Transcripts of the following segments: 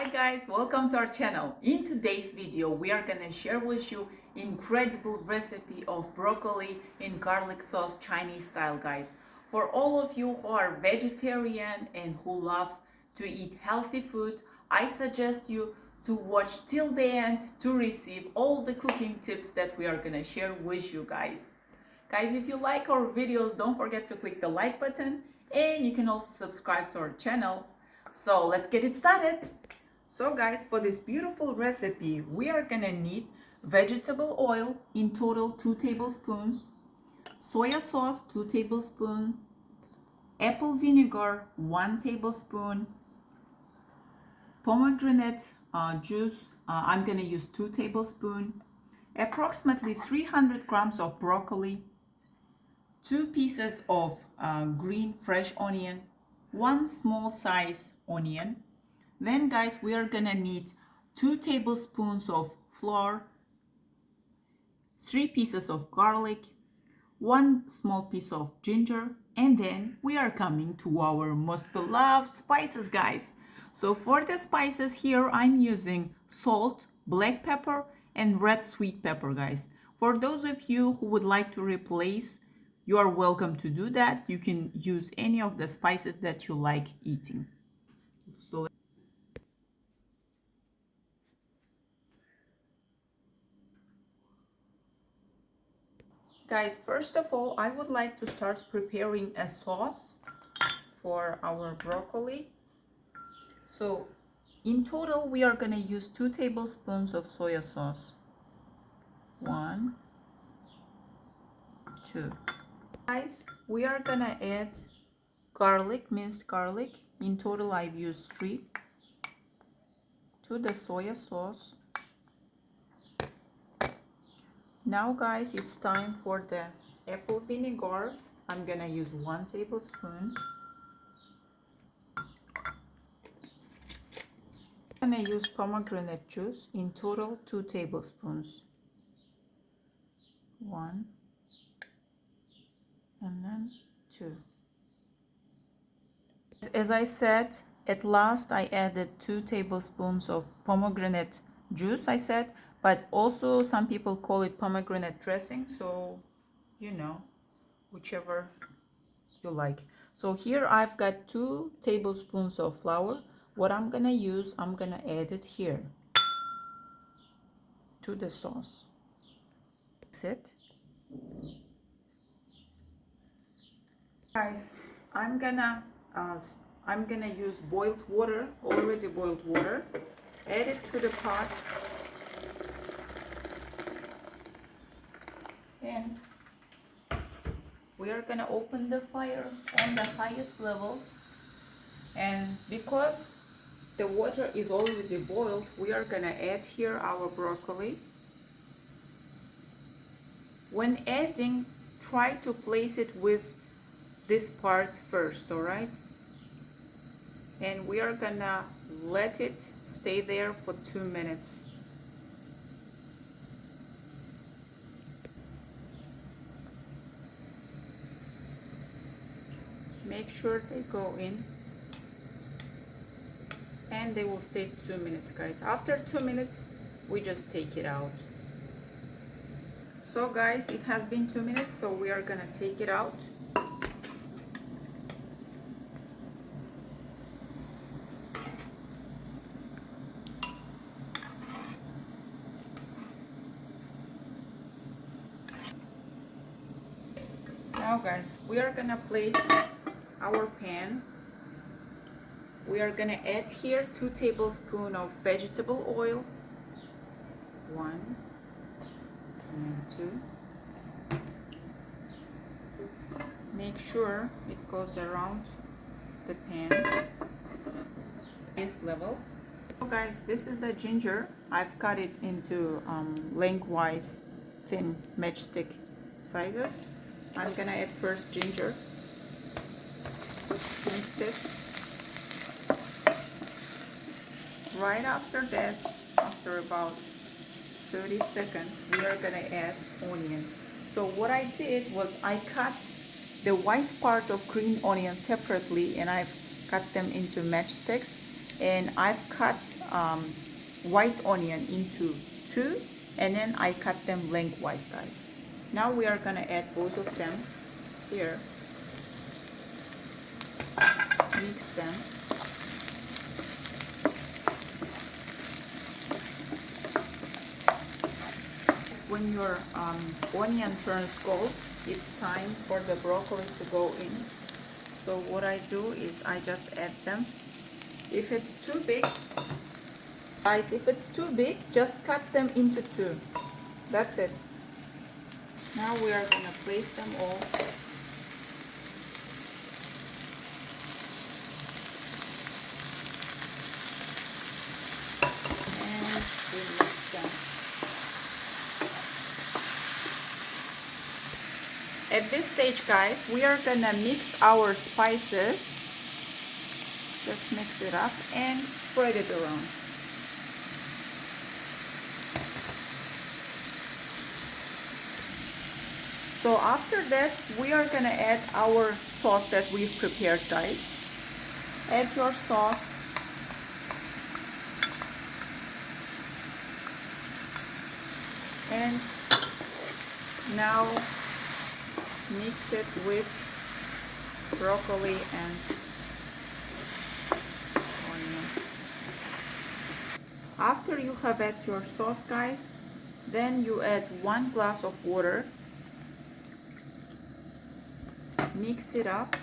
Hi guys, welcome to our channel. In today's video, we are gonna share with you incredible recipe of broccoli in garlic sauce Chinese style, guys. For all of you who are vegetarian and who love to eat healthy food, I suggest you to watch till the end to receive all the cooking tips that we are gonna share with you guys. Guys, if you like our videos, don't forget to click the like button and you can also subscribe to our channel. So let's get it started. So guys, for this beautiful recipe, we are gonna need vegetable oil, in total 2 tablespoons, soya sauce 2 tablespoons, apple vinegar 1 tablespoon, pomegranate juice, I'm gonna use 2 tablespoons, approximately 300 grams of broccoli, 2 pieces of green fresh onion, 1 small size onion. Then guys, we are gonna need 2 tablespoons of flour, 3 pieces of garlic, 1 small piece of ginger, and then we are coming to our most beloved spices, guys. So for the spices here, I'm using salt, black pepper, and red sweet pepper, guys. For those of you who would like to replace, you are welcome to do that. You can use any of the spices that you like eating. So guys, first of all, I would like to start preparing a sauce for our broccoli. So in total, we are gonna use 2 tablespoons of soya sauce. 1, 2. Guys, we are gonna add garlic, minced garlic. In total, I've used 3 to the soya sauce. Now guys, it's time for the apple vinegar. I'm gonna use 1 tablespoon. I'm gonna use pomegranate juice, in total 2 tablespoons. 1 and then 2. As I said, at last I added 2 tablespoons of pomegranate juice, I said, but also some people call it pomegranate dressing, so you know, whichever you like. So here I've got 2 tablespoons of flour. What I'm gonna use, I'm gonna add it here to the sauce. That's it. Guys, I'm gonna use boiled water, already boiled water. Add it to the pot and we are gonna open the fire on the highest level, and because the water is already boiled, we are gonna add here our broccoli. When adding, try to place it with this part first, all right? And we are gonna let it stay there for 2 minutes. Make sure they go in and they will stay 2 minutes, guys. After 2 minutes, we just take it out. So guys, it has been 2 minutes, so we are gonna take it out. Now guys, we are gonna place our pan. We are gonna add here 2 tablespoons of vegetable oil. 1 and 2. Make sure it goes around the pan this level. So guys, this is the ginger. I've cut it into lengthwise thin matchstick sizes. I'm gonna add first ginger, mix it. Right after that, after about 30 seconds, we are gonna add onions. So what I did was I cut the white part of green onion separately and I've cut them into matchsticks, and I've cut white onion into two, and then I cut them lengthwise, guys. Now we are gonna add both of them here. Mix them. When your onion turns gold, it's time for the broccoli to go in. So what I do is I just add them. If it's too big, guys, if it's too big, just cut them into two. That's it. Now we are gonna place them all. And we mix them. At this stage, guys, we are gonna mix our spices. Just mix it up and spread it around. So after that, we are gonna add our sauce that we've prepared, guys. Add your sauce. And now mix it with broccoli and onion. After you have added your sauce, guys, then you add 1 glass of water. Mix it up.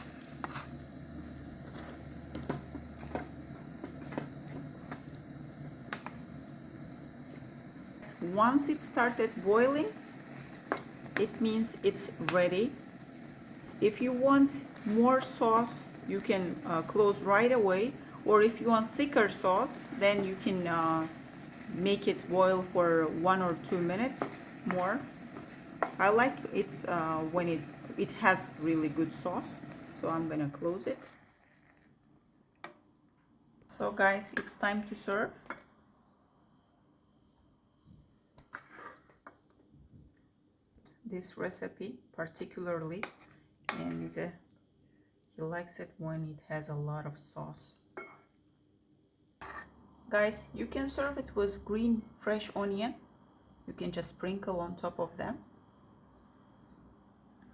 Once it started boiling, it means it's ready. If you want more sauce, you can close right away, or if you want thicker sauce, then you can make it boil for 1 or 2 minutes more. I like it when it has really good sauce, so I'm gonna close it. So guys, it's time to serve. This recipe particularly, and he likes it when it has a lot of sauce. Guys, you can serve it with green fresh onion. You can just sprinkle on top of them.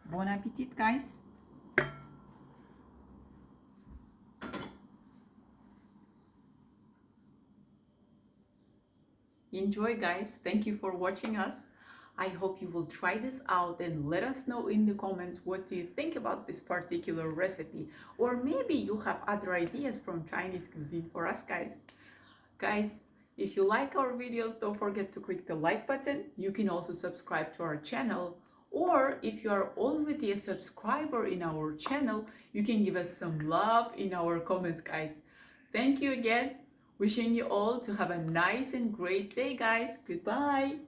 Bon appetit, guys. Enjoy, guys. Thank you for watching us. I hope you will try this out and let us know in the comments what do you think about this particular recipe, or maybe you have other ideas from Chinese cuisine for us, guys. Guys, if you like our videos, don't forget to click the like button. You can also subscribe to our channel, or if you are already a subscriber in our channel, you can give us some love in our comments, guys. Thank you again. Wishing you all to have a nice and great day, guys. Goodbye.